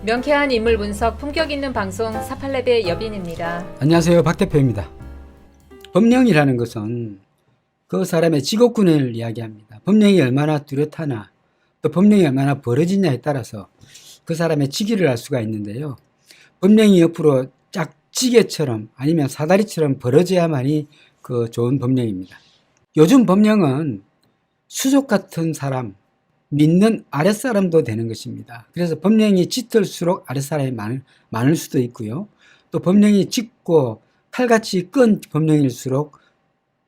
명쾌한 인물 분석, 품격 있는 방송 사팔랩의 여빈입니다. 안녕하세요, 박 대표입니다. 법령이라는 것은 그 사람의 직업군을 이야기합니다. 법령이 얼마나 뚜렷하나 또 법령이 얼마나 벌어지냐에 따라서 그 사람의 직위를 알 수가 있는데요. 법령이 옆으로 짝지게처럼 아니면 사다리처럼 벌어져야만이 그 좋은 법령입니다. 요즘 법령은 수족 같은 사람, 믿는 아랫사람도 되는 것입니다. 그래서 법령이 짙을수록 아랫사람이 많을 수도 있고요. 또 법령이 짙고 칼같이 끈 법령일수록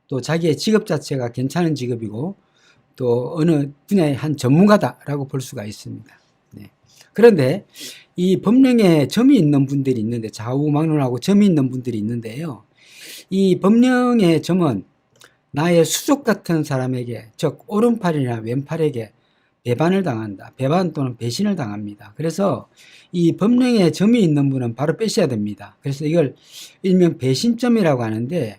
또 자기의 직업 자체가 괜찮은 직업이고 또 어느 분야의 한 전문가다라고 볼 수가 있습니다. 네. 그런데 이 법령에 점이 있는 분들이 있는데 좌우막론하고 점이 있는 분들이 있는데요. 이 법령의 점은 나의 수족 같은 사람에게 즉 오른팔이나 왼팔에게 배반을 당한다. 배반 또는 배신을 당합니다. 그래서 이 법령에 점이 있는 분은 바로 빼셔야 됩니다. 그래서 이걸 일명 배신점이라고 하는데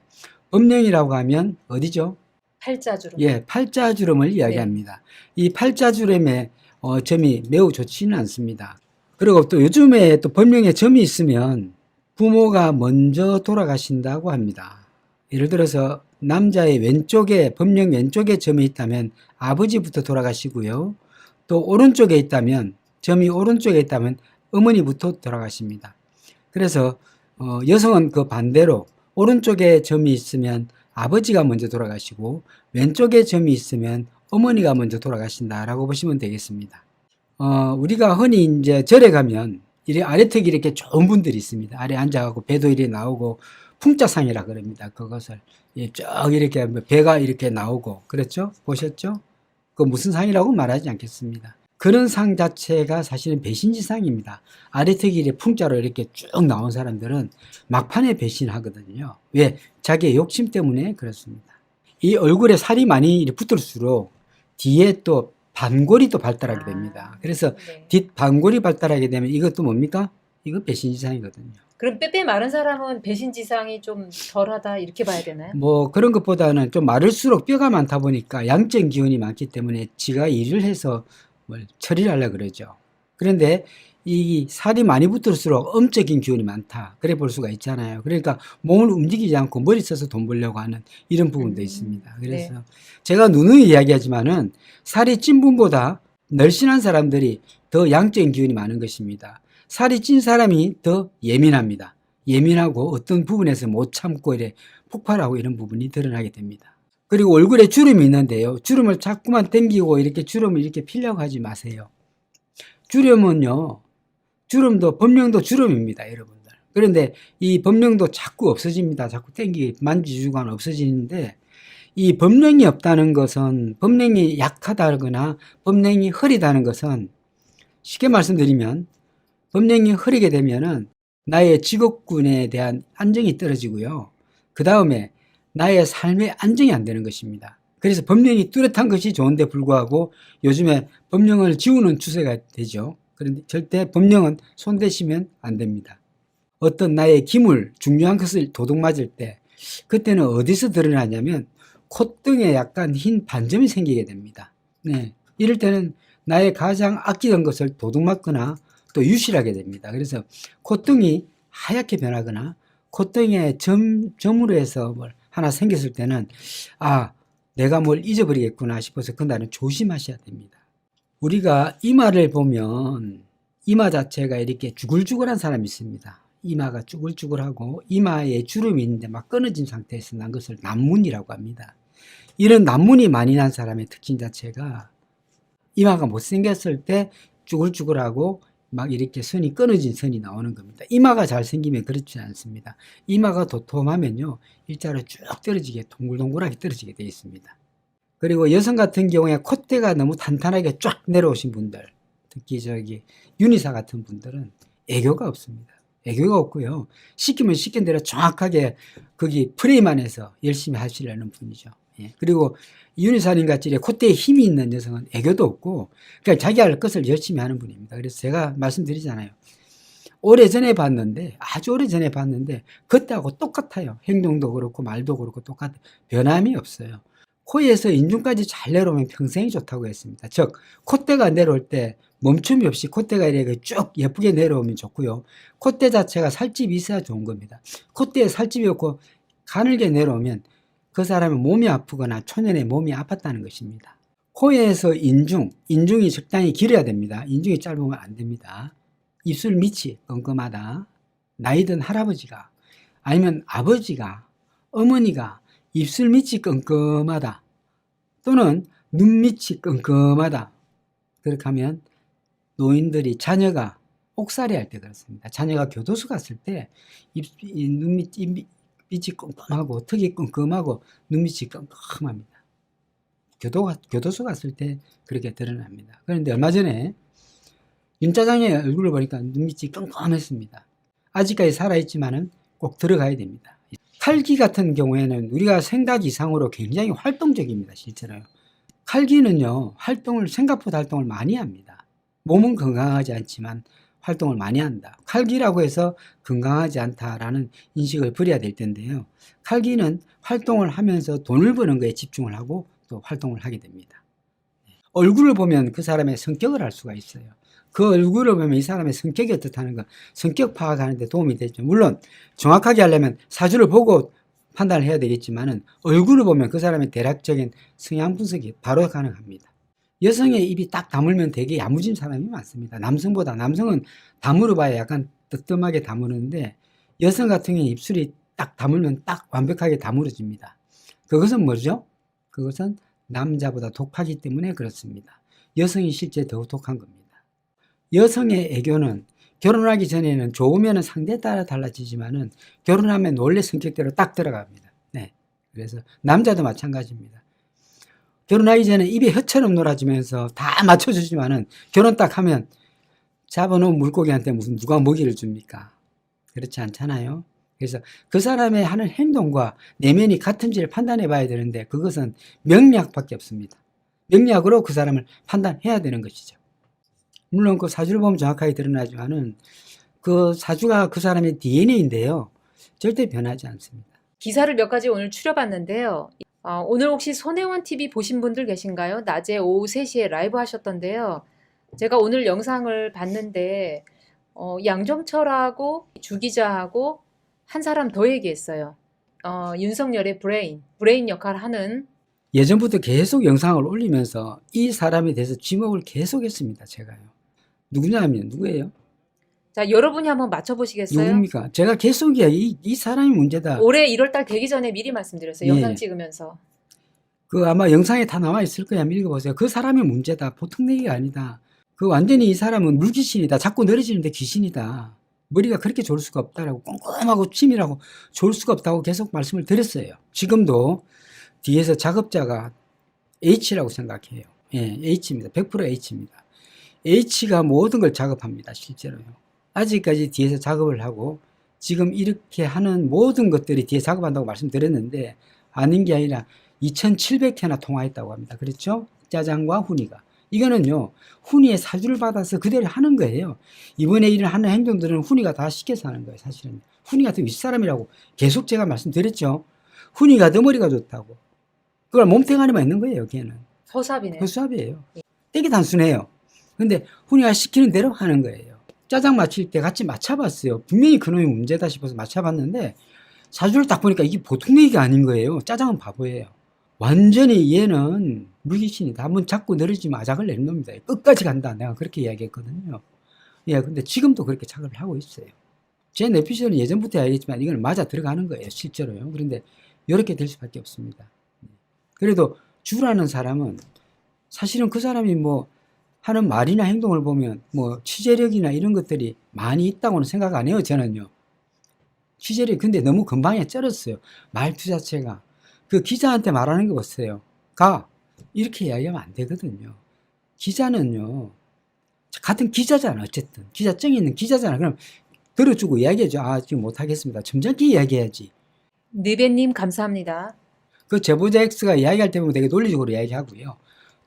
법령이라고 하면 어디죠? 팔자주름. 예, 팔자주름을 이야기합니다. 이 팔자주름의 점이 매우 좋지는 않습니다. 그리고 또 요즘에 또 법령에 점이 있으면 부모가 먼저 돌아가신다고 합니다. 예를 들어서 남자의 왼쪽에 법령 왼쪽에 점이 있다면 아버지부터 돌아가시고요. 또 오른쪽에 있다면 점이 오른쪽에 있다면 어머니부터 돌아가십니다. 그래서 여성은 그 반대로 오른쪽에 점이 있으면 아버지가 먼저 돌아가시고 왼쪽에 점이 있으면 어머니가 먼저 돌아가신다라고 보시면 되겠습니다. 우리가 흔히 이제 절에 가면 아래턱이 이렇게 좋은 분들이 있습니다. 아래 앉아가고 배도 이렇게 나오고 풍자상이라 그럽니다. 그것을 쭉 이렇게 배가 이렇게 나오고 그렇죠? 보셨죠? 그 무슨 상이라고 말하지 않겠습니다. 그런 상 자체가 사실은 배신지상입니다. 아래턱이 이렇게 풍자로 이렇게 쭉 나온 사람들은 막판에 배신하거든요. 왜? 자기의 욕심 때문에 그렇습니다. 이 얼굴에 살이 많이 붙을수록 뒤에 또 반골이 또 발달하게 됩니다. 그래서 네. 뒷 반골이 발달하게 되면 이것도 뭡니까? 이거 배신지상이거든요. 그럼 빼빼 마른 사람은 배신지상이 좀 덜하다 이렇게 봐야 되나요? 뭐 그런 것보다는 좀 마를수록 뼈가 많다 보니까 양적 기운이 많기 때문에 지가 일을 해서 뭘 처리를 하려고 그러죠. 그런데 이 살이 많이 붙을수록 음적인 기운이 많다. 그래 볼 수가 있잖아요. 그러니까 몸을 움직이지 않고 머리 써서 돈 벌려고 하는 이런 부분도 있습니다. 그래서 네. 제가 누누이 이야기하지만은 살이 찐 분보다 날씬한 사람들이 더 양적인 기운이 많은 것입니다. 살이 찐 사람이 더 예민합니다. 예민하고 어떤 부분에서 못 참고 이래 폭발하고 이런 부분이 드러나게 됩니다. 그리고 얼굴에 주름이 있는데요. 주름을 자꾸만 당기고 이렇게 주름을 이렇게 피려고 하지 마세요. 주름은요, 주름도 법령도 주름입니다, 여러분들. 그런데 이 법령도 자꾸 없어집니다. 자꾸 당기고 만지주고 하면 없어지는데 이 법령이 없다는 것은 법령이 약하다거나 법령이 흐리다는 것은 쉽게 말씀드리면 법령이 흐리게 되면은 나의 직업군에 대한 안정이 떨어지고요. 그 다음에 나의 삶의 안정이 안 되는 것입니다. 그래서 법령이 뚜렷한 것이 좋은데 불구하고 요즘에 법령을 지우는 추세가 되죠. 그런데 절대 법령은 손대시면 안 됩니다. 어떤 나의 기물, 중요한 것을 도둑맞을 때 그때는 어디서 드러나냐면 콧등에 약간 흰 반점이 생기게 됩니다. 네. 이럴 때는 나의 가장 아끼던 것을 도둑맞거나 또 유실하게 됩니다. 그래서 콧등이 하얗게 변하거나 콧등에 점으로 해서 뭘 하나 생겼을 때는 내가 뭘 잊어버리겠구나 싶어서 그날은 조심하셔야 됩니다. 우리가 이마를 보면 이마 자체가 이렇게 쭈글쭈글한 사람이 있습니다. 이마가 쭈글쭈글하고 이마에 주름이 있는데 막 끊어진 상태에서 난 것을 난문이라고 합니다. 이런 난문이 많이 난 사람의 특징 자체가 이마가 못생겼을 때 쭈글쭈글하고 막 이렇게 선이 끊어진 선이 나오는 겁니다. 이마가 잘생기면 그렇지 않습니다. 이마가 도톰하면요, 일자로 쭉 떨어지게 동글동글하게 떨어지게 되어 있습니다. 그리고 여성 같은 경우에 콧대가 너무 탄탄하게 쫙 내려오신 분들, 특히 윤희사 같은 분들은 애교가 없습니다. 애교가 없고요. 시키면 시킨 대로 정확하게 거기 프레임 안에서 열심히 하시려는 분이죠. 예. 그리고 윤희사님 같이 콧대에 힘이 있는 여성은 애교도 없고 그냥 자기 할 것을 열심히 하는 분입니다. 그래서 제가 말씀드리잖아요. 아주 오래전에 봤는데 그때하고 똑같아요. 행동도 그렇고 말도 그렇고 똑같아요. 변함이 없어요. 코에서 인중까지 잘 내려오면 평생이 좋다고 했습니다. 즉 콧대가 내려올 때 멈춤이 없이 콧대가 이렇게 쭉 예쁘게 내려오면 좋고요. 콧대 자체가 살집이 있어야 좋은 겁니다. 콧대에 살집이 없고 가늘게 내려오면 그 사람의 몸이 아프거나 초년에 몸이 아팠다는 것입니다. 코에서 인중이 적당히 길어야 됩니다. 인중이 짧으면 안 됩니다. 입술 밑이 껌껌하다. 나이 든 할아버지가 아니면 아버지가 어머니가 입술 밑이 껌껌하다 또는 눈 밑이 껌껌하다 그렇게 하면 노인들이 자녀가 옥살이 할 때 그렇습니다. 자녀가 교도소 갔을 때 눈밑이 껌껌하고 턱이 껌껌하고 눈밑이 껌껌합니다. 교도소 갔을 때 그렇게 드러납니다. 그런데 얼마 전에 윤짜장의 얼굴을 보니까 눈밑이 껌껌했습니다. 아직까지 살아있지만은 꼭 들어가야 됩니다. 칼기 같은 경우에는 우리가 생각 이상으로 굉장히 활동적입니다. 실제로요. 칼기는요, 생각보다 활동을 많이 합니다. 몸은 건강하지 않지만 활동을 많이 한다. 칼기라고 해서 건강하지 않다라는 인식을 버려야 될 텐데요. 칼기는 활동을 하면서 돈을 버는 거에 집중을 하고 또 활동을 하게 됩니다. 얼굴을 보면 그 사람의 성격을 알 수가 있어요. 그 얼굴을 보면 이 사람의 성격이 어떻다는 거, 성격 파악하는 데 도움이 되죠. 물론 정확하게 하려면 사주를 보고 판단을 해야 되겠지만은 얼굴을 보면 그 사람의 대략적인 성향 분석이 바로 가능합니다. 여성의 입이 딱 다물면 되게 야무진 사람이 많습니다. 남성은 다물어 봐야 약간 뜨끔하게 다무르는데 여성 같은 경우에 입술이 딱 다물면 딱 완벽하게 다무러집니다. 그것은 뭐죠? 그것은 남자보다 독하기 때문에 그렇습니다. 여성이 실제 더 독한 겁니다. 여성의 애교는 결혼하기 전에는 좋으면 상대에 따라 달라지지만은 결혼하면 원래 성격대로 딱 들어갑니다. 네. 그래서 남자도 마찬가지입니다. 결혼하기 전에 입이 혀처럼 놀아주면서 다 맞춰주지만은 결혼 딱 하면 잡아놓은 물고기한테 무슨 누가 먹이를 줍니까? 그렇지 않잖아요. 그래서 그 사람의 하는 행동과 내면이 같은지를 판단해 봐야 되는데 그것은 명리학밖에 없습니다. 명리학으로 그 사람을 판단해야 되는 것이죠. 물론 그 사주를 보면 정확하게 드러나지만은 그 사주가 그 사람의 DNA인데요. 절대 변하지 않습니다. 기사를 몇 가지 오늘 추려봤는데요. 오늘 혹시 손혜원 TV 보신 분들 계신가요? 낮에 오후 3시에 라이브 하셨던데요. 제가 오늘 영상을 봤는데 양정철하고 주 기자하고 한 사람 더 얘기했어요. 윤석열의 브레인 역할을 하는. 예전부터 계속 영상을 올리면서 이 사람에 대해서 지목을 계속 했습니다. 제가요. 누구냐면 누구예요? 자, 여러분이 한번 맞춰보시겠어요? 누굽니까? 제가 계속 이 사람이 문제다. 올해 1월달 되기 전에 미리 말씀드렸어요. 예. 영상 찍으면서. 그 아마 영상에 다 나와 있을 거야. 한번 읽어보세요. 그 사람이 문제다. 보통 얘기가 아니다. 그 완전히 이 사람은 물귀신이다. 자꾸 늘어지는데 귀신이다. 머리가 그렇게 좋을 수가 없다라고 꼼꼼하고 치밀하고 좋을 수가 없다고 계속 말씀을 드렸어요. 지금도 뒤에서 작업자가 H라고 생각해요. 예, H입니다. 100% H입니다. H가 모든 걸 작업합니다. 실제로요. 아직까지 뒤에서 작업을 하고 지금 이렇게 하는 모든 것들이 뒤에 작업한다고 말씀드렸는데 아닌 게 아니라 2700회나 통화했다고 합니다. 그렇죠? 짜장과 훈이가. 이거는요, 훈이의 사주를 받아서 그대로 하는 거예요. 이번에 일을 하는 행동들은 훈이가 다 시켜서 하는 거예요, 사실은. 훈이 같은 윗사람이라고 계속 제가 말씀드렸죠. 훈이가 더 머리가 좋다고. 그걸 몸뚱아리만 있는 거예요, 걔는. 허수아비네요. 허수아비예요. 되게 단순해요. 근데 훈이가 시키는 대로 하는 거예요. 짜장 맞힐 때 같이 맞춰봤어요. 분명히 그놈이 문제다 싶어서 맞춰봤는데 사주를 딱 보니까 이게 보통 얘기가 아닌 거예요. 짜장은 바보예요. 완전히 얘는 물귀신이다. 한번 자꾸 늘어지면 아작을 내는 놈이다. 끝까지 간다. 내가 그렇게 이야기했거든요. 예, 근데 지금도 그렇게 작업을 하고 있어요. 제 에피소드는 예전부터 이야기했지만 이건 맞아 들어가는 거예요. 실제로요. 그런데 이렇게 될 수밖에 없습니다. 그래도 주라는 사람은 사실은 그 사람이 뭐 하는 말이나 행동을 보면 뭐 취재력이나 이런 것들이 많이 있다고는 생각 안 해요. 저는요. 취재력 근데 너무 금방에 쩔었어요. 말투 자체가. 그 기자한테 말하는 거 보세요. 가. 이렇게 이야기하면 안 되거든요. 기자는요. 같은 기자잖아. 어쨌든. 기자증이 있는 기자잖아. 그럼 들어주고 이야기해줘. 아, 지금 못하겠습니다. 점잖게 이야기해야지. 느베님 감사합니다. 그 제보자 X가 이야기할 때 보면 되게 논리적으로 이야기하고요.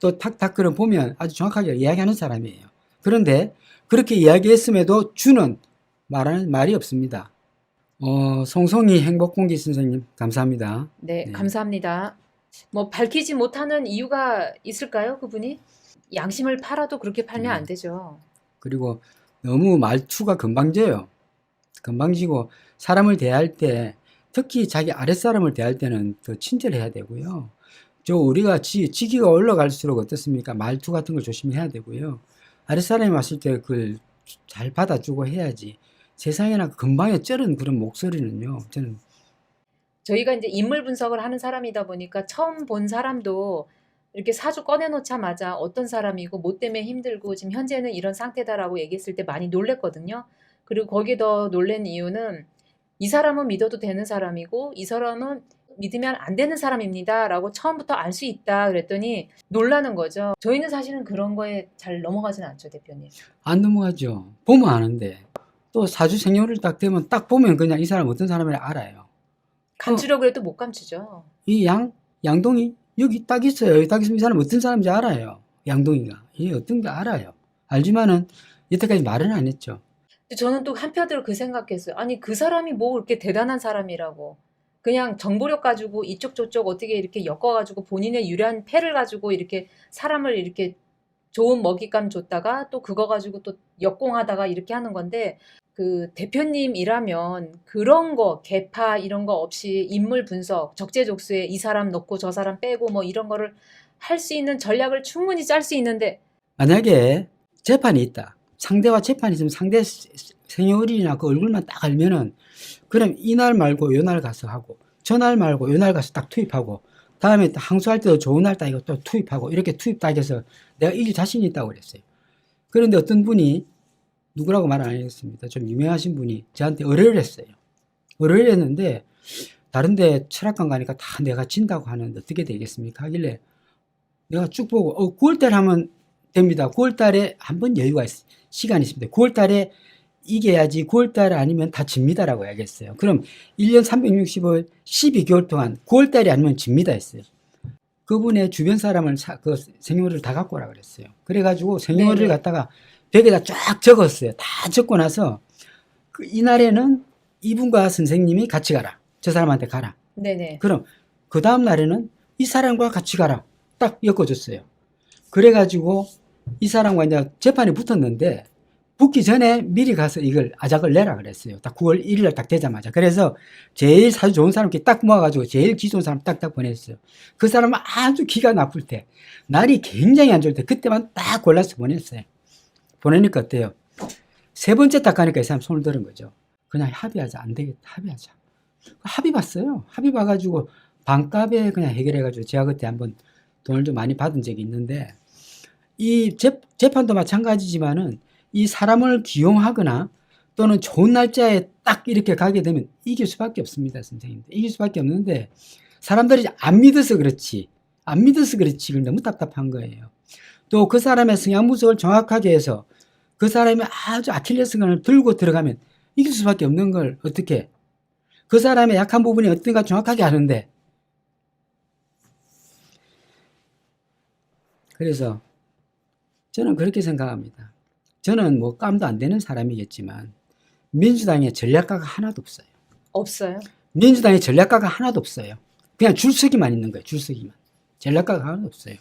또 탁탁그를 보면 아주 정확하게 이야기하는 사람이에요. 그런데 그렇게 이야기했음에도 주는 말하는 말이 없습니다. 송송이 행복공기 선생님 감사합니다. 네, 네. 감사합니다. 뭐 밝히지 못하는 이유가 있을까요, 그분이? 양심을 팔아도 그렇게 팔면 네. 안 되죠. 그리고 너무 말투가 건방져요. 건방지고 사람을 대할 때 특히 자기 아랫사람을 대할 때는 더 친절해야 되고요. 우리가 직위가 올라갈수록 어떻습니까? 말투 같은 걸 조심해야 되고요. 아랫사람이 왔을 때 그걸 잘 받아주고 해야지. 세상에나 금방에 쩔은 그런 목소리는요. 저는 저희가 이제 인물 분석을 하는 사람이다 보니까 처음 본 사람도 이렇게 사주 꺼내놓자마자 어떤 사람이고 뭐 때문에 힘들고 지금 현재는 이런 상태다라고 얘기했을 때 많이 놀랬거든요. 그리고 거기에 더 놀란 이유는 이 사람은 믿어도 되는 사람이고 이 사람은 믿으면 안 되는 사람입니다라고 처음부터 알 수 있다 그랬더니 놀라는 거죠. 저희는 사실은 그런 거에 잘 넘어가진 않죠, 대표님. 안 넘어가죠. 보면 아는데. 또 사주 생년을 딱 되면 딱 보면 그냥 이 사람 어떤 사람인지 알아요. 감추려고 해도 못 감추죠. 이 양동이 여기 딱 있어요. 여기 딱 있으면 이 사람 어떤 사람인지 알아요. 양동이가. 이 어떤 게 알아요. 알지만은 여태까지 말은 안 했죠. 근데 저는 또 한편으로 그 생각했어요. 아니, 그 사람이 뭐 그렇게 대단한 사람이라고. 그냥 정보력 가지고 이쪽 저쪽 어떻게 이렇게 엮어가지고 본인의 유리한 패를 가지고 이렇게 사람을 이렇게 좋은 먹잇감 줬다가 또 그거 가지고 또 역공하다가 이렇게 하는 건데 그 대표님이라면 그런 거, 계파 이런 거 없이 인물 분석, 적재적소에 이 사람 넣고 저 사람 빼고 뭐 이런 거를 할 수 있는 전략을 충분히 짤 수 있는데 만약에 재판이 있다. 상대와 재판이 있으면 상대 생일이나 그 얼굴만 딱 알면은 그럼 이날 말고 요날 가서 하고 저날 말고 요날 가서 딱 투입하고 다음에 항소할 때도 좋은 날 딱 이거 또 투입하고 이렇게 투입 딱 해서 내가 이길 자신이 있다고 그랬어요. 그런데 어떤 분이 누구라고 말 안 하겠습니다. 좀 유명하신 분이 저한테 의뢰를 했어요. 의뢰를 했는데 다른데 철학관 가니까 다 내가 진다고 하는데 어떻게 되겠습니까? 하길래 내가 쭉 보고 9월달 하면 됩니다. 9월달에 한 번 여유가 시간이 있습니다. 9월달에 이겨야지 9월달 아니면 다 집니다라고 이야기했어요. 그럼 1년 365일 12개월 동안 9월달이 아니면 집니다 했어요. 그분의 주변 사람을 그 생년월일 다 갖고 오라 그랬어요. 그래가지고 생년월일 네네. 갖다가 벽에다 쫙 적었어요. 다 적고 나서 이날에는 이분과 선생님이 같이 가라. 저 사람한테 가라. 네네. 그럼 그 다음 날에는 이 사람과 같이 가라. 딱 엮어줬어요. 그래가지고 이 사람과 이제 재판이 붙었는데 붙기 전에 미리 가서 이걸 아작을 내라 그랬어요. 딱 9월 1일 날 딱 되자마자. 그래서 제일 사주 좋은 사람 딱 모아가지고 제일 기 좋은 사람 딱딱 보냈어요. 그 사람은 아주 기가 나쁠 때, 날이 굉장히 안 좋을 때 그때만 딱 골라서 보냈어요. 보내니까 어때요? 세 번째 딱 가니까 이 사람 손을 들은 거죠. 그냥 합의하자. 안 되겠다. 합의하자. 합의 봤어요. 합의 봐가지고 반값에 그냥 해결해가지고 제가 그때 한번 돈을 좀 많이 받은 적이 있는데 이 재판도 마찬가지지만은 이 사람을 기용하거나 또는 좋은 날짜에 딱 이렇게 가게 되면 이길 수밖에 없습니다, 선생님. 이길 수밖에 없는데 사람들이 안 믿어서 그렇지, 그걸 너무 답답한 거예요. 또 그 사람의 성향 분석을 정확하게 해서 그 사람이 아주 아킬레스건을 들고 들어가면 이길 수밖에 없는 걸 어떻게 그 사람의 약한 부분이 어떤가 정확하게 아는데 그래서 저는 그렇게 생각합니다. 저는 뭐 깜도 안 되는 사람이겠지만 민주당에 전략가가 하나도 없어요. 없어요? 민주당에 전략가가 하나도 없어요. 그냥 줄서기만 있는 거예요. 줄서기만. 전략가가 하나도 없어요.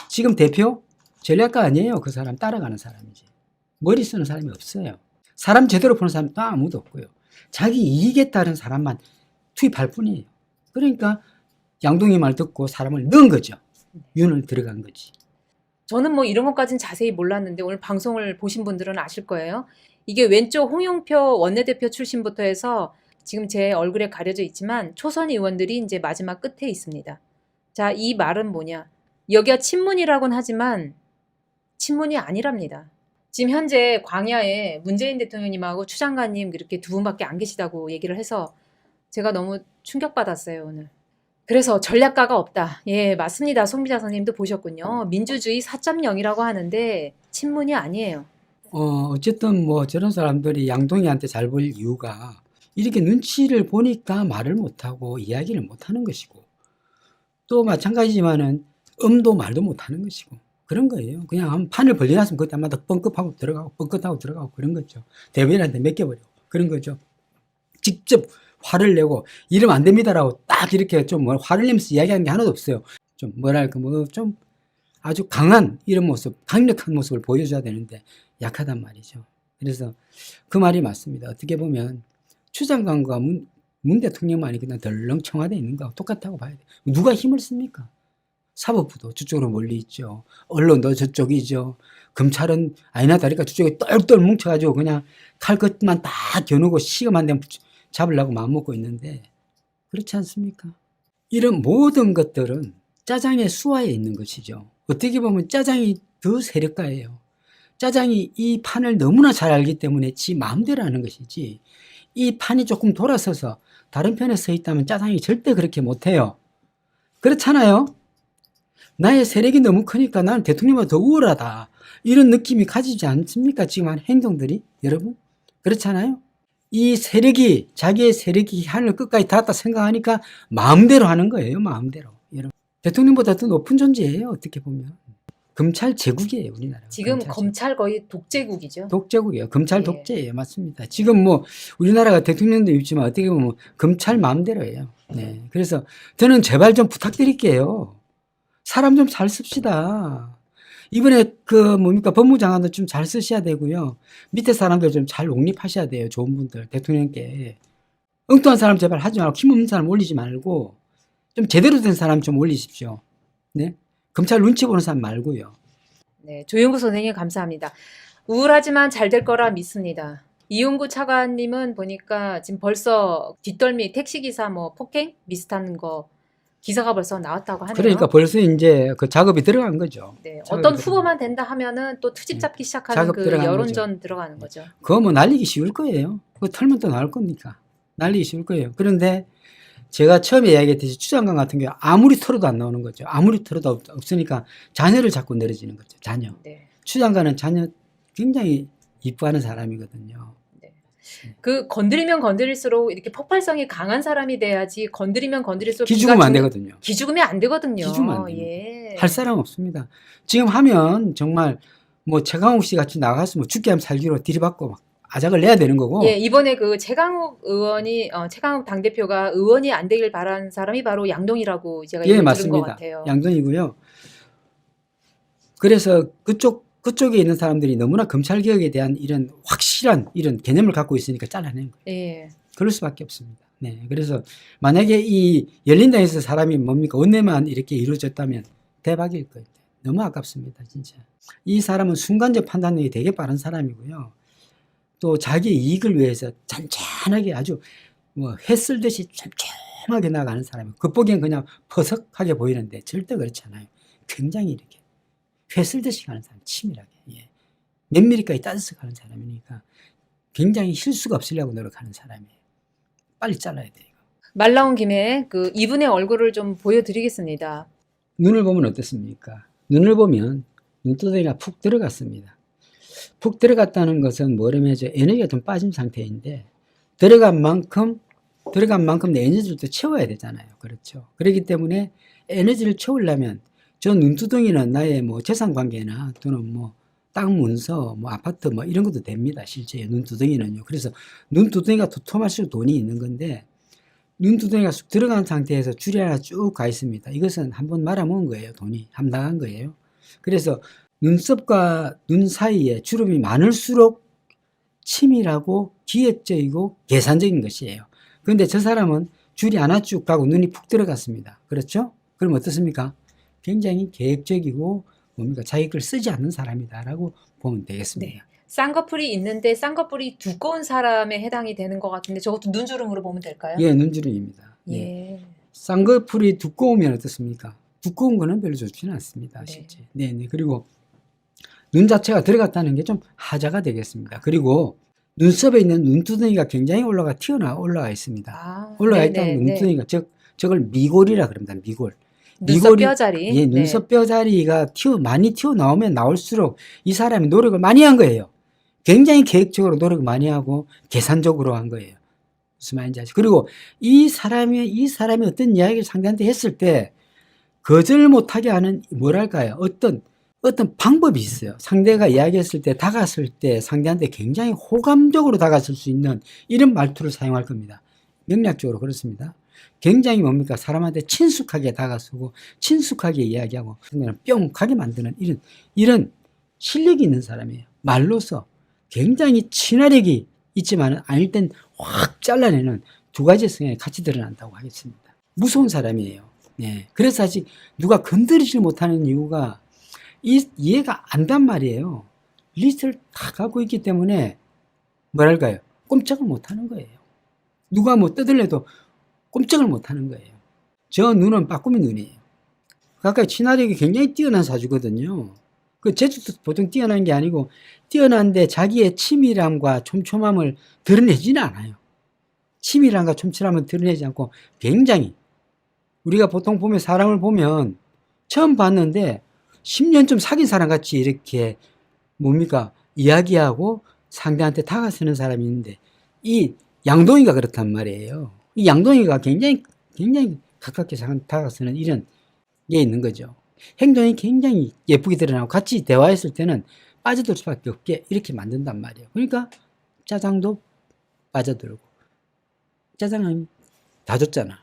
지금 대표 전략가 아니에요. 그 사람 따라가는 사람이지. 머리 쓰는 사람이 없어요. 사람 제대로 보는 사람 또 아무도 없고요. 자기 이익에 따른 사람만 투입할 뿐이에요. 그러니까 양동이 말 듣고 사람을 넣은 거죠. 윤을 들어간 거지. 저는 뭐 이런 것까지는 자세히 몰랐는데 오늘 방송을 보신 분들은 아실 거예요. 이게 왼쪽 홍영표 원내대표 출신부터 해서 지금 제 얼굴에 가려져 있지만 초선 의원들이 이제 마지막 끝에 있습니다. 자, 이 말은 뭐냐? 여기가 친문이라고는 하지만 친문이 아니랍니다. 지금 현재 광야에 문재인 대통령님하고 추 장관님 이렇게 두 분밖에 안 계시다고 얘기를 해서 제가 너무 충격받았어요, 오늘. 그래서 전략가가 없다. 예, 맞습니다. 송비자 선생님도 보셨군요. 민주주의 4.0이라고 하는데 친문이 아니에요. 어쨌든 뭐 저런 사람들이 양동이한테 잘 보일 이유가 이렇게 눈치를 보니까 말을 못하고 이야기를 못하는 것이고 또 마찬가지지만은 음도 말도 못하는 것이고 그런 거예요. 그냥 한 판을 벌려놨으면 그때마다 뻥끗하고 들어가고 뻥끗하고 들어가고 그런 거죠. 대변인한테 맡겨버리고 그런 거죠. 직접 화를 내고 이러면 안 됩니다라고 딱 이렇게 좀 화를 내면서 이야기하는 게 하나도 없어요. 좀 뭐랄까 뭐 좀 아주 강한 이런 모습, 강력한 모습을 보여줘야 되는데 약하단 말이죠. 그래서 그 말이 맞습니다. 어떻게 보면 추 장관과 문 대통령만이 그냥 덜렁 청와대에 있는 거하고 똑같다고 봐야 돼요. 누가 힘을 씁니까? 사법부도 저쪽으로 멀리 있죠. 언론도 저쪽이죠. 검찰은 아니나 다를까 저쪽에 똘똘 뭉쳐가지고 그냥 칼 끝만 다 겨누고 시간만 되면 잡으려고 마음먹고 있는데 그렇지 않습니까? 이런 모든 것들은 짜장의 수하에 있는 것이죠. 어떻게 보면 짜장이 더 세력가예요. 짜장이 이 판을 너무나 잘 알기 때문에 지 마음대로 하는 것이지 이 판이 조금 돌아서서 다른 편에 서 있다면 짜장이 절대 그렇게 못해요. 그렇잖아요. 나의 세력이 너무 크니까 나는 대통령보다 더 우월하다. 이런 느낌이 가지지 않습니까? 지금 한 행동들이 여러분 그렇잖아요. 이 세력이 자기의 세력이 하늘 끝까지 닿았다 생각하니까 마음대로 하는 거예요. 마음대로. 여러분 대통령보다 더 높은 존재예요. 어떻게 보면 검찰 제국이에요. 우리나라. 지금 검찰 거의 독재국이죠. 독재국이에요. 검찰 예. 독재예요. 맞습니다. 지금 뭐 우리나라가 대통령도 있지만 어떻게 보면 검찰 마음대로예요. 네. 그래서 저는 제발 좀 부탁드릴게요. 사람 좀 잘 씁시다. 이번에 법무장관도 좀 잘 쓰셔야 되고요. 밑에 사람들 좀 잘 옹립하셔야 돼요. 좋은 분들 대통령께. 엉뚱한 사람 제발 하지 말고 힘없는 사람 올리지 말고 좀 제대로 된 사람 좀 올리십시오. 네. 검찰 눈치 보는 사람 말고요. 네, 조용구 선생님 감사합니다. 우울하지만 잘 될 거라 믿습니다. 이용구 차관님은 보니까 지금 벌써 뒷덜미 택시기사 뭐 폭행 비슷한 거 기사가 벌써 나왔다고 하네요. 그러니까 벌써 이제 그 작업이 들어간 거죠. 네, 작업이 어떤 들어간 후보만 된다 하면은 또 트집 잡기 시작하는 작업 그 들어가는 여론전 들어가는 거죠. 그거 뭐 날리기 쉬울 거예요. 그거 털면 또 나올 겁니까? 날리기 쉬울 거예요. 그런데 제가 처음에 이야기했듯이 추장관 같은 경우 아무리 털어도 안 나오는 거죠. 아무리 털어도 없으니까 자녀를 자꾸 내려지는 거죠. 자녀. 네. 추장관은 자녀 굉장히 이뻐하는 사람이거든요. 그 건드리면 건드릴수록 이렇게 폭발성이 강한 사람이 돼야지 건드리면 건드릴수록 기죽으면 안 되거든요. 기죽으면 안 되거든요. 기죽으면 안 됩니다. 예. 할 사람 없습니다. 지금 하면 정말 뭐 최강욱 씨 같이 나갔으면 죽게 하면 살기로 들이받고 막 아작을 내야 되는 거고. 예, 이번에 그 최강욱 당대표가 의원이 안 되길 바란 사람이 바로 양동이라고 제가 예, 얘기 들은 것 맞습니다. 같아요. 양동이고요. 그래서 그쪽에 있는 사람들이 너무나 검찰개혁에 대한 이런 확실한 이런 개념을 갖고 있으니까 잘라내는 거예요. 예. 그럴 수밖에 없습니다. 네. 그래서 만약에 이 열린당에서 사람이 뭡니까? 원내만 이렇게 이루어졌다면 대박일 거예요. 너무 아깝습니다. 진짜. 이 사람은 순간적 판단력이 되게 빠른 사람이고요. 또 자기 이익을 위해서 잔잔하게 아주 뭐 해 쓸듯이 촘촘하게 나가는 사람이에요. 겉보기엔 그냥 퍼석하게 보이는데 절대 그렇지 않아요. 굉장히 이렇게 회 쓸듯이 가는 사람, 치밀하게. 예. 몇 미리까지 따져서 가는 사람이니까 굉장히 실수가 없으려고 노력하는 사람이에요. 빨리 잘라야 돼요. 말 나온 김에 그 이분의 얼굴을 좀 보여드리겠습니다. 눈을 보면 어떻습니까? 눈을 보면 눈두덩이가 푹 들어갔습니다. 푹 들어갔다는 것은 뭐냐면 에너지가 좀 빠진 상태인데 들어간 만큼 내 에너지를 또 채워야 되잖아요. 그렇죠. 그렇기 때문에 에너지를 채우려면 저 눈두덩이는 나의 뭐 재산 관계나 또는 뭐 땅 문서, 뭐 아파트 뭐 이런 것도 됩니다. 실제 눈두덩이는요. 그래서 눈두덩이가 도톰할수록 돈이 있는 건데 눈두덩이가 쑥 들어간 상태에서 줄이 하나 쭉 가 있습니다. 이것은 한번 말아먹은 거예요. 돈이 함당한 거예요. 그래서 눈썹과 눈 사이에 주름이 많을수록 치밀하고 기획적이고 계산적인 것이에요. 그런데 저 사람은 줄이 하나 쭉 가고 눈이 푹 들어갔습니다. 그렇죠? 그럼 어떻습니까? 굉장히 계획적이고 뭡니까? 자기 걸 쓰지 않는 사람이다라고 보면 되겠습니다. 네. 쌍꺼풀이 있는데 쌍꺼풀이 두꺼운 사람에 해당이 되는 것 같은데 저것도 눈주름으로 보면 될까요? 예, 눈주름입니다. 예. 예. 쌍꺼풀이 두꺼우면 어떻습니까? 두꺼운 거는 별로 좋지는 않습니다. 네. 실제. 네, 네. 그리고 눈 자체가 들어갔다는 게 좀 하자가 되겠습니다. 그리고 눈썹에 있는 눈두덩이가 굉장히 올라가 있습니다. 아, 올라가 네, 있다는 네, 눈두덩이가 저걸 미골이라 그럽니다. 미골. 눈썹 뼈자리. 예, 눈썹 뼈자리가 많이 튀어나오면 나올수록 이 사람이 노력을 많이 한 거예요. 굉장히 계획적으로 노력을 많이 하고 계산적으로 한 거예요. 무슨 말인지 아시죠? 그리고 이 사람이 어떤 이야기를 상대한테 했을 때 거절 못하게 하는 뭐랄까요? 어떤 방법이 있어요. 상대가 이야기했을 때 다가설 때 상대한테 굉장히 호감적으로 다가설 수 있는 이런 말투를 사용할 겁니다. 명략적으로 그렇습니다. 굉장히 뭡니까? 사람한테 친숙하게 다가서고 친숙하게 이야기하고 뿅 가게 만드는 이런 실력이 있는 사람이에요. 말로서 굉장히 친화력이 있지만 아닐 땐 확 잘라내는 두 가지 성향이 같이 드러난다고 하겠습니다. 무서운 사람이에요. 예. 그래서 아직 누가 건드리지 못하는 이유가 이해가 안 단 말이에요. 리스트를 다 갖고 있기 때문에 뭐랄까요? 꼼짝을 못하는 거예요. 누가 뭐 떠들려도 꼼짝을 못하는 거예요. 저 눈은 빠꾸미 눈이에요. 가까이 친화력이 굉장히 뛰어난 사주거든요. 그 재주도 보통 뛰어난 게 아니고 뛰어난데 자기의 치밀함과 촘촘함을 드러내지는 않아요. 치밀함과 촘촘함을 드러내지 않고 굉장히 우리가 보통 보면 사람을 보면 처음 봤는데 10년쯤 사귄 사람 같이 이렇게 뭡니까? 이야기하고 상대한테 다가서는 사람이 있는데 이 양동이가 그렇단 말이에요. 이 양동이가 굉장히 가깝게 다가서는 이런 게 있는 거죠. 행동이 굉장히 예쁘게 드러나고 같이 대화했을 때는 빠져들 수밖에 없게 이렇게 만든단 말이에요. 그러니까 짜장도 빠져들고 짜장은 다 줬잖아.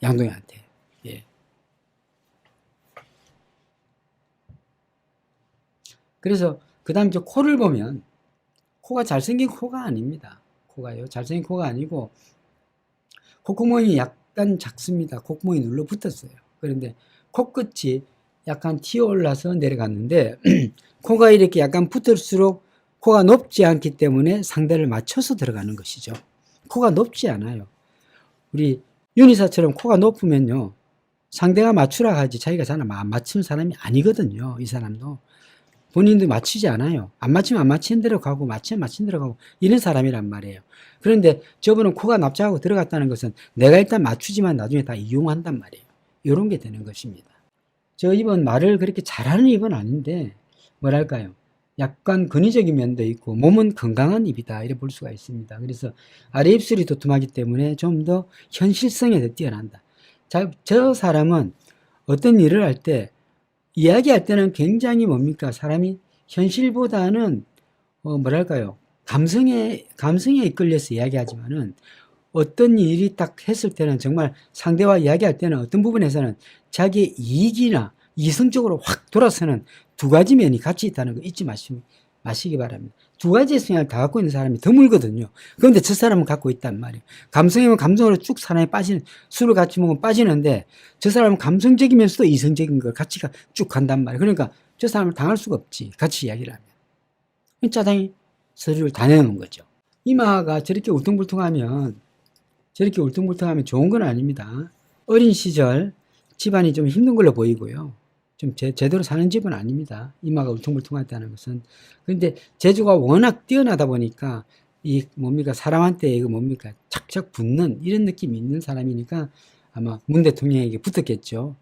양동이한테. 예. 그래서 그 다음에 코를 보면 코가 잘생긴 코가 아닙니다. 코가요. 잘생긴 코가 아니고 콧구멍이 약간 작습니다. 콧구멍이 눌러 붙었어요. 그런데 코끝이 약간 튀어올라서 내려갔는데 코가 이렇게 약간 붙을수록 코가 높지 않기 때문에 상대를 맞춰서 들어가는 것이죠. 코가 높지 않아요. 우리 윤희사처럼 코가 높으면요. 상대가 맞추라 하지 자기가 잘 안 맞추는 사람이 아니거든요. 이 사람도. 본인도 맞추지 않아요. 안 맞추면 안 맞히는 대로 가고 맞추면 맞추는 대로 가고 이런 사람이란 말이에요. 그런데 저분은 코가 납작하고 들어갔다는 것은 내가 일단 맞추지만 나중에 다 이용한단 말이에요. 이런 게 되는 것입니다. 저 입은 말을 그렇게 잘하는 입은 아닌데 뭐랄까요. 약간 근위적인 면도 있고 몸은 건강한 입이다 이렇게 볼 수가 있습니다. 그래서 아래 입술이 도톰하기 때문에 좀 더 현실성에 더 뛰어난다. 자, 저 사람은 어떤 일을 할 때 이야기할 때는 굉장히 뭡니까 사람이 현실보다는 뭐랄까요 감성에 이끌려서 이야기하지만은 어떤 일이 딱 했을 때는 정말 상대와 이야기할 때는 어떤 부분에서는 자기의 이익이나 이성적으로 확 돌아서는 두 가지 면이 같이 있다는 거 잊지 마시기 바랍니다. 두 가지의 성향을 다 갖고 있는 사람이 드물거든요. 그런데 저 사람은 갖고 있단 말이에요. 감성이면 감성으로 쭉 사람이 빠지는, 술을 같이 먹으면 빠지는데 저 사람은 감성적이면서도 이성적인 걸 같이 쭉 간단 말이에요. 그러니까 저 사람을 당할 수가 없지. 같이 이야기를 하면. 짜장이 서류를 다 내놓은 거죠. 이마가 저렇게 울퉁불퉁하면 좋은 건 아닙니다. 어린 시절 집안이 좀 힘든 걸로 보이고요. 좀 제대로 사는 집은 아닙니다. 이마가 울퉁불퉁하다는 것은. 그런데 재주가 워낙 뛰어나다 보니까 이 뭡니까 사람한테 이거 뭡니까 착착 붙는 이런 느낌이 있는 사람이니까 아마 문 대통령에게 붙었겠죠.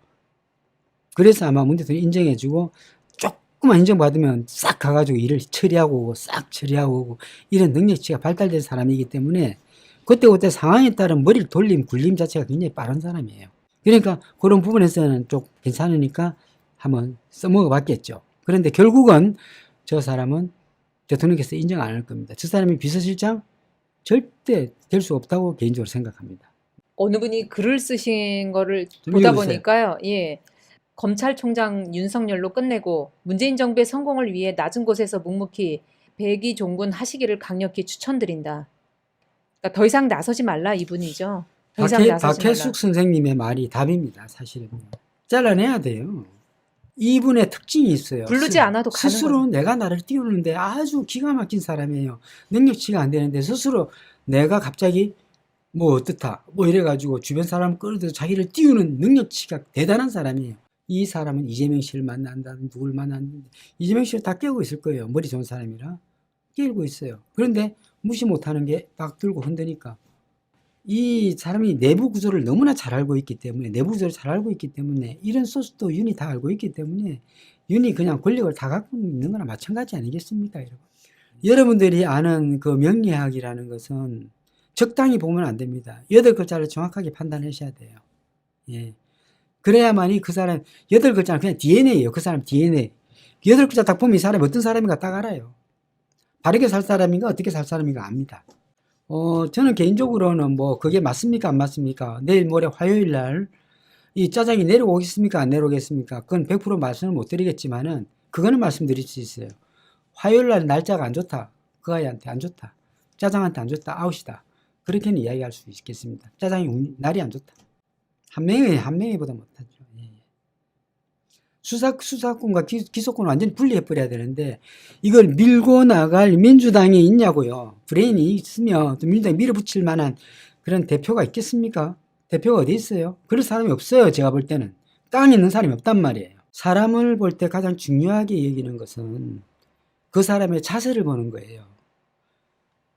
그래서 아마 문 대통령이 인정해주고 조금만 인정받으면 싹 가가지고 일을 처리하고 오고 싹 처리하고 오고 이런 능력치가 발달된 사람이기 때문에 그때 상황에 따른 머리를 돌림 굴림 자체가 굉장히 빠른 사람이에요. 그러니까 그런 부분에서는 좀 괜찮으니까 한번 써먹어 봤겠죠. 그런데 결국은 저 사람은 대통령께서 인정 안 할 겁니다. 저 사람이 비서실장 절대 될 수 없다고 개인적으로 생각합니다. 어느 분이 글을 쓰신 거를 좀 보다 읽어보세요. 보니까요. 예. 검찰총장 윤석열로 끝내고 문재인 정부의 성공을 위해 낮은 곳에서 묵묵히 배기종군 하시기를 강력히 추천드린다. 그러니까 더 이상 나서지 말라 이분이죠. 더 이상 나서지 말라. 박혜숙 선생님의 말이 답입니다. 사실은. 잘라내야 돼요. 이분의 특징이 있어요. 부르지 않아도 가는 스스로 거죠. 내가 나를 띄우는데 아주 기가 막힌 사람이에요. 능력치가 안 되는데 스스로 내가 갑자기 뭐 어떻다 뭐 이래가지고 주변 사람 끌어들여 자기를 띄우는 능력치가 대단한 사람이에요. 이 사람은 이재명 씨를 만난다 누굴 만났는데 이재명 씨를 다 깨우고 있을 거예요. 머리 좋은 사람이라 깨우고 있어요. 그런데 무시 못하는 게 딱 들고 흔드니까 이 사람이 내부 구조를 너무나 잘 알고 있기 때문에 이런 소스도 윤이 다 알고 있기 때문에 윤이 그냥 권력을 다 갖고 있는 거나 마찬가지 아니겠습니까? 여러분. 여러분들이 아는 그 명리학이라는 것은 적당히 보면 안 됩니다. 8글자를 정확하게 판단하셔야 돼요. 예. 그래야만이 그 사람 8글자는 그냥 DNA예요. 그 사람 DNA. 8글자 딱 보면 이 사람이 어떤 사람인가 딱 알아요. 바르게 살 사람인가 어떻게 살 사람인가 압니다. 저는 개인적으로는 뭐 그게 맞습니까 안 맞습니까? 내일 모레 화요일 날 이 짜장이 내려오겠습니까 안 내려오겠습니까? 그건 100% 말씀을 못 드리겠지만은 그거는 말씀드릴 수 있어요. 화요일 날 날짜가 안 좋다. 그 아이한테 안 좋다. 짜장한테 안 좋다. 아웃이다. 그렇게는 이야기할 수 있겠습니다. 짜장이 날이 안 좋다. 한 명이보다 못하죠. 예. 수사권과 기소권을 완전히 분리해버려야 되는데 이걸 밀고 나갈 민주당이 있냐고요. 브레인이 있으면 또 민주당이 밀어붙일 만한 그런 대표가 있겠습니까? 대표가 어디 있어요? 그럴 사람이 없어요. 제가 볼 때는. 땅에 있는 사람이 없단 말이에요. 사람을 볼 때 가장 중요하게 여기는 것은 그 사람의 자세를 보는 거예요.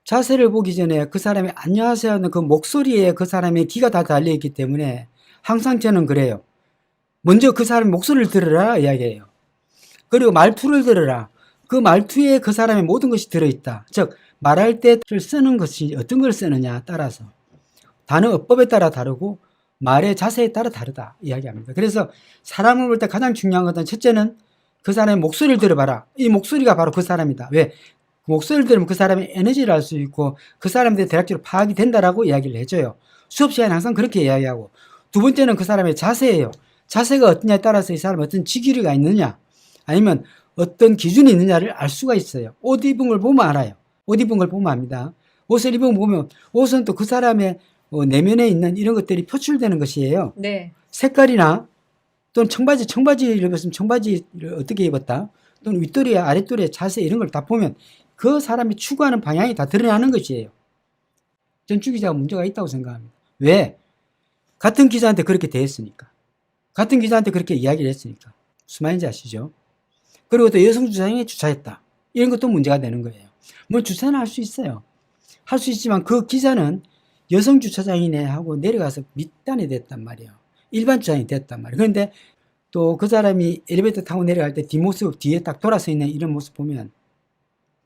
자세를 보기 전에 그 사람이 안녕하세요 하는 그 목소리에 그 사람의 기가 다 달려있기 때문에 항상 저는 그래요. 먼저 그 사람의 목소리를 들으라 이야기해요. 그리고 말투를 들으라. 그 말투에 그 사람의 모든 것이 들어있다. 즉 말할 때를 쓰는 것이 어떤 걸 쓰느냐 따라서 단어 어법에 따라 다르고 말의 자세에 따라 다르다 이야기합니다. 그래서 사람을 볼 때 가장 중요한 것은 첫째는 그 사람의 목소리를 들어봐라. 이 목소리가 바로 그 사람이다. 왜? 목소리를 들으면 그 사람의 에너지를 알 수 있고 그 사람에 대해 대략적으로 파악이 된다라고 이야기를 해줘요. 수업 시간에 항상 그렇게 이야기하고 두 번째는 그 사람의 자세예요. 자세가 어떠냐에 따라서 이 사람이 어떤 지기류가 있느냐 아니면 어떤 기준이 있느냐를 알 수가 있어요. 옷 입은 걸 보면 알아요. 옷 입은 걸 보면 압니다. 옷을 입은 걸 보면 옷은 또 그 사람의 내면에 있는 이런 것들이 표출되는 것이에요. 네. 색깔이나 또는 청바지를 입었으면 청바지를 어떻게 입었다 또는 윗도리에 아랫도리에 자세 이런 걸 다 보면 그 사람이 추구하는 방향이 다 드러나는 것이에요. 전 주 기자가 문제가 있다고 생각합니다. 왜? 같은 기자한테 그렇게 대했으니까. 같은 기자한테 그렇게 이야기를 했으니까. 무슨 말인지 아시죠? 그리고 또 여성 주차장에 주차했다. 이런 것도 문제가 되는 거예요. 뭐 주차는 할 수 있어요. 할 수 있지만 그 기자는 여성 주차장이네 하고 내려가서 밑단에 됐단 말이에요. 일반 주차장이 됐단 말이에요. 그런데 또 그 사람이 엘리베이터 타고 내려갈 때 뒷모습 뒤에 딱 돌아서 있는 이런 모습 보면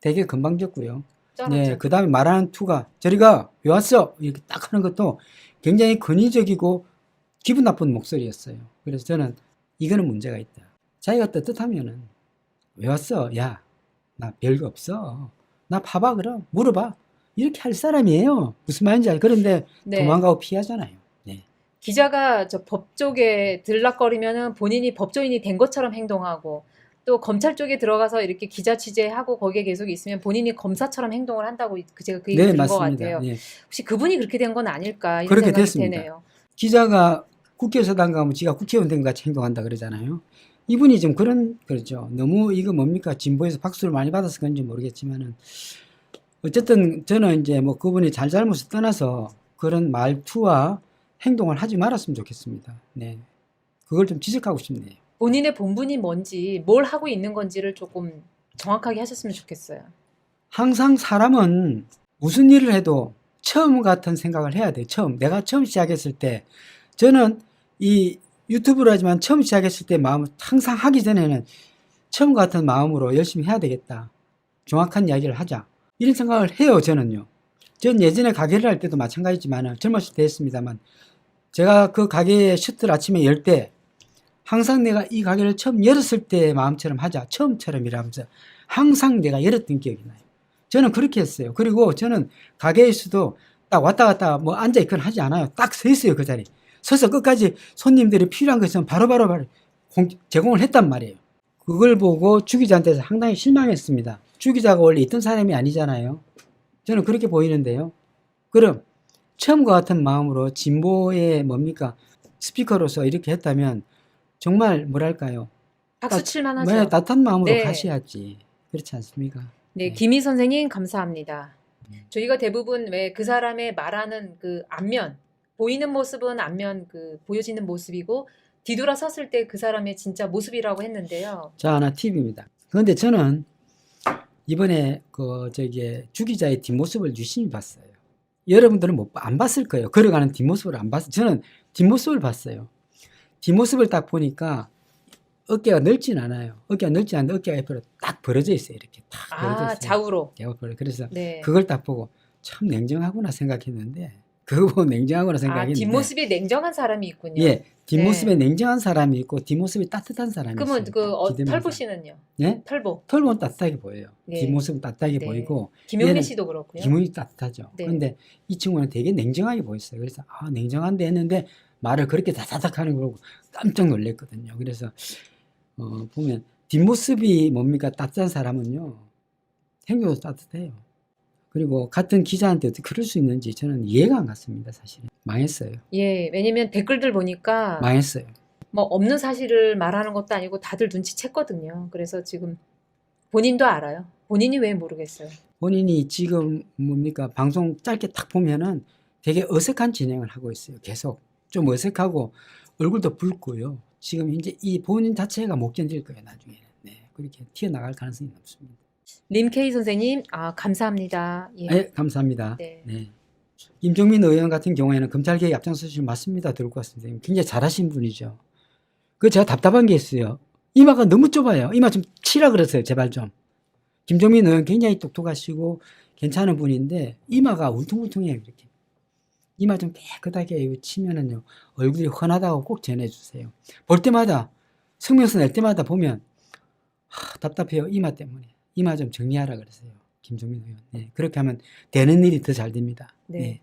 되게 건방졌고요. 네, 그 다음에 말하는 투가 저리가 왜 왔어? 이렇게 딱 하는 것도 굉장히 권위적이고 기분 나쁜 목소리였어요. 그래서 저는 이거는 문제가 있다. 자기가 떳떳하면은 왜 왔어? 야, 나 별거 없어. 나 봐봐 그럼 물어봐. 이렇게 할 사람이에요. 무슨 말인지 알죠? 그런데 네. 도망가고 피하잖아요. 네. 기자가 저 법 쪽에 들락거리면은 본인이 법조인이 된 것처럼 행동하고 또 검찰 쪽에 들어가서 이렇게 기자 취재하고 거기에 계속 있으면 본인이 검사처럼 행동을 한다고 제가 그 얘기 네, 들은 것 맞습니다. 같아요. 네. 혹시 그분이 그렇게 된 건 아닐까 이런 그렇게 생각이 됐습니다. 되네요. 기자가 국회의사당 가면 지가 국회의원 된 것 같이 행동한다 그러잖아요. 이분이 좀 그렇죠. 너무 이거 뭡니까? 진보에서 박수를 많이 받아서 그런지 모르겠지만은 어쨌든 저는 이제 뭐 그분이 잘못을 떠나서 그런 말투와 행동을 하지 말았으면 좋겠습니다. 네. 그걸 좀 지적하고 싶네요. 본인의 본분이 뭔지 뭘 하고 있는 건지를 조금 정확하게 하셨으면 좋겠어요. 항상 사람은 무슨 일을 해도 처음 같은 생각을 해야 돼요. 내가 처음 시작했을 때 저는 이 유튜브를 하지만 처음 시작했을 때 마음을 항상 하기 전에는 처음 같은 마음으로 열심히 해야 되겠다. 정확한 이야기를 하자. 이런 생각을 해요, 저는요. 전 예전에 가게를 할 때도 마찬가지지만 젊었을 때 했습니다만 제가 그 가게에 셔틀 아침에 열 때 항상 내가 이 가게를 처음 열었을 때 마음처럼 하자. 처음처럼이라면서 항상 내가 열었던 기억이 나요. 저는 그렇게 했어요. 그리고 저는 가게에서도 딱 왔다 갔다 뭐 앉아있거나 하지 않아요. 딱 서 있어요, 그 자리에. 서서 끝까지 손님들이 필요한 거 있으면 바로바로 제공을 했단 말이에요. 그걸 보고 주 기자한테서 상당히 실망했습니다. 주 기자가 원래 있던 사람이 아니잖아요. 저는 그렇게 보이는데요. 그럼 처음과 같은 마음으로 진보의 뭡니까? 스피커로서 이렇게 했다면 정말 뭐랄까요? 박수 칠만 하죠. 네, 따뜻한 마음으로 네. 가셔야지. 그렇지 않습니까? 네, 네. 김희 선생님 감사합니다. 저희가 대부분 왜 그 사람의 말하는 그 앞면, 보이는 모습은 앞면 그 보여지는 모습이고 뒤돌아 섰을 때 그 사람의 진짜 모습이라고 했는데요. 자, 하나 팁입니다. 그런데 저는 이번에 주 기자의 뒷모습을 유심히 봤어요. 여러분들은 안 봤을 거예요. 걸어가는 뒷모습을 안 봤어요. 저는 뒷모습을 봤어요. 뒷모습을 딱 보니까 어깨가 넓진 않아요. 어깨가 넓지 않은데 어깨가 옆으로 딱 벌어져 있어요. 이렇게 딱 벌어져 있어요. 좌우로. 그래서 네. 그걸 딱 보고 참 냉정하구나 생각했는데 그거 보고 냉정하구나 아, 생각했는데. 뒷모습이 냉정한 사람이 있군요. 예, 뒷모습에 네. 냉정한 사람이 있고 뒷모습이 따뜻한 사람이 그러면 있어요. 그 기대면서. 털보 씨는요? 예? 털보. 털보는 따뜻하게 보여요. 네. 뒷모습은 따뜻하게 네. 보이고 김용민 얘는 씨도 그렇고요. 기분이 따뜻하죠. 네. 그런데 이 친구는 되게 냉정하게 보였어요. 그래서 냉정한데 했는데 말을 그렇게 다다닥 하는 거 보고 깜짝 놀랐거든요. 그래서 보면 뒷모습이 뭡니까? 따뜻한 사람은요. 행동도 따뜻해요. 그리고 같은 기자한테 어떻게 그럴 수 있는지 저는 이해가 안 갔습니다. 사실은. 망했어요. 예, 왜냐면 댓글들 보니까 망했어요. 뭐 없는 사실을 말하는 것도 아니고 다들 눈치챘거든요. 그래서 지금 본인도 알아요. 본인이 왜 모르겠어요. 본인이 지금 뭡니까? 방송 짧게 딱 보면은 되게 어색한 진행을 하고 있어요. 계속. 좀 어색하고 얼굴도 붉고요. 지금 이제 이 본인 자체가 못 견딜 거예요. 나중에는. 네, 그렇게 튀어나갈 가능성이 높습니다. 림케이 선생님, 감사합니다. 예. 네, 감사합니다. 네. 네. 임종민 의원 같은 경우에는 검찰개혁 앞장서시면 맞습니다. 들을 것 같습니다. 굉장히 잘하신 분이죠. 그 제가 답답한 게 있어요. 이마가 너무 좁아요. 이마 좀 치라 그랬어요. 제발 좀. 김종민 의원 굉장히 똑똑하시고 괜찮은 분인데 이마가 울퉁불퉁해요. 이렇게. 이마 좀 깨끗하게 치면은요. 얼굴이 훤하다고 꼭 전해주세요. 볼 때마다 성명서 낼 때마다 보면 답답해요. 이마 때문에. 이마 좀 정리하라 그랬어요. 김종민 의원. 네, 그렇게 하면 되는 일이 더 잘 됩니다. 네.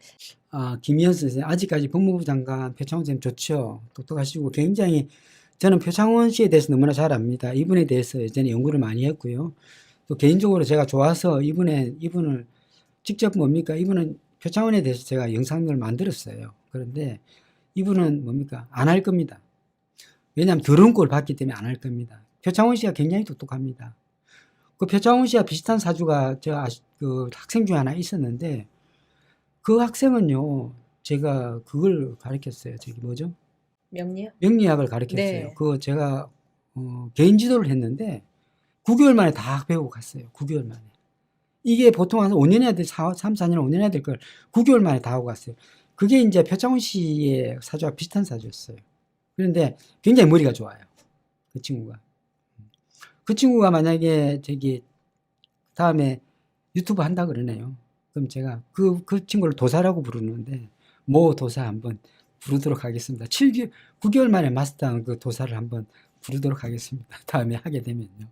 김희연 선생님 아직까지 법무부 장관 표창원 선생님 좋죠. 똑똑하시고 굉장히 저는 표창원 씨에 대해서 너무나 잘 압니다. 이분에 대해서 예전에 연구를 많이 했고요. 또 개인적으로 제가 좋아서 이분을 직접 뭡니까? 이분은 표창원에 대해서 제가 영상을 만들었어요. 그런데 이분은 뭡니까? 안 할 겁니다. 왜냐하면 더러운 꼴을 봤기 때문에 안 할 겁니다. 표창원 씨가 굉장히 똑똑합니다. 그 표창원 씨와 비슷한 사주가 그 학생 중에 하나 있었는데 그 학생은요, 제가 그걸 가르쳤어요. 저기 뭐죠? 명리요? 명리학을 가르쳤어요. 네. 그거 제가 개인 지도를 했는데 9개월 만에 다 배우고 갔어요. 9개월 만에. 이게 보통 한 5년 해야 돼. 3, 4년, 5년 해야 될 걸 9개월 만에 다 하고 갔어요. 그게 이제 표창원 씨의 사주와 비슷한 사주였어요. 그런데 굉장히 머리가 좋아요. 그 친구가. 그 친구가 만약에 저기 다음에 유튜브 한다 그러네요. 그럼 제가 그 친구를 도사라고 부르는데 모 도사 한번 부르도록 하겠습니다. 9개월 만에 마스터한 그 도사를 한번 부르도록 하겠습니다. 다음에 하게 되면요.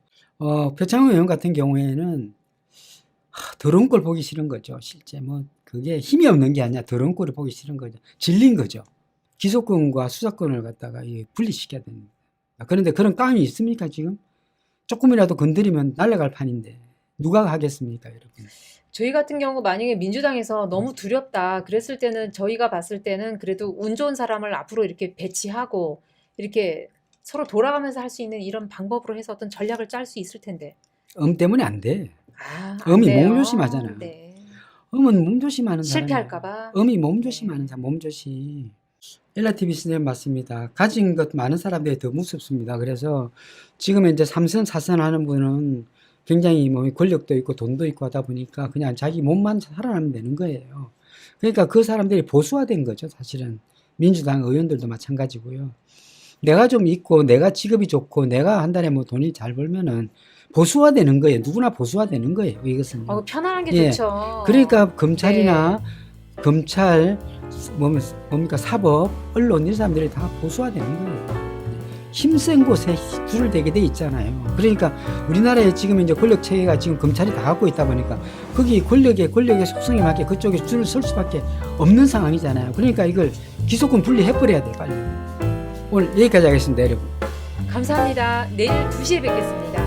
표창원 의원 같은 경우에는 더러운 꼴 보기 싫은 거죠. 실제 뭐 그게 힘이 없는 게 아니라 더러운 꼴을 보기 싫은 거죠. 질린 거죠. 기소권과 수사권을 갖다가 분리시켜야 됩니다. 그런데 그런 깡이 있습니까 지금? 조금이라도 건드리면 날아갈 판인데 누가 하겠습니까 여러분? 저희 같은 경우 만약에 민주당에서 너무 두렵다 그랬을 때는 저희가 봤을 때는 그래도 운 좋은 사람을 앞으로 이렇게 배치하고 이렇게 서로 돌아가면서 할 수 있는 이런 방법으로 해서 어떤 전략을 짤 수 있을 텐데. 때문에 안 돼. 안 음이 돼요. 몸조심하잖아. 네. 음은 몸조심하는 사람. 실패할까봐. 음이 몸조심하는 사람, 몸조심. 엘라TV 선생님 맞습니다. 가진 것 많은 사람들이 더 무섭습니다. 그래서 지금 이제 3선, 4선 하는 분은 굉장히 뭐 권력도 있고 돈도 있고 하다 보니까 그냥 자기 몸만 살아나면 되는 거예요. 그러니까 그 사람들이 보수화된 거죠, 사실은. 민주당 의원들도 마찬가지고요. 내가 좀 있고, 내가 직업이 좋고, 내가 한 달에 뭐 돈이 잘 벌면은 보수화되는 거예요. 누구나 보수화되는 거예요, 이것은. 편안한 게 예. 좋죠. 그러니까 검찰이나 검찰, 뭡니까, 사법, 언론, 이 사람들이 다 보수화되는 거예요. 힘센 곳에 줄을 대게 돼 있잖아요. 그러니까 우리나라에 지금 이제 권력 체계가 지금 검찰이 다 갖고 있다 보니까 거기 권력의 속성에 맞게 그쪽에 줄을 설 수밖에 없는 상황이잖아요. 그러니까 이걸 기소권 분리해버려야 돼, 빨리. 오늘 여기까지 하겠습니다, 여러분. 감사합니다. 내일 2시에 뵙겠습니다.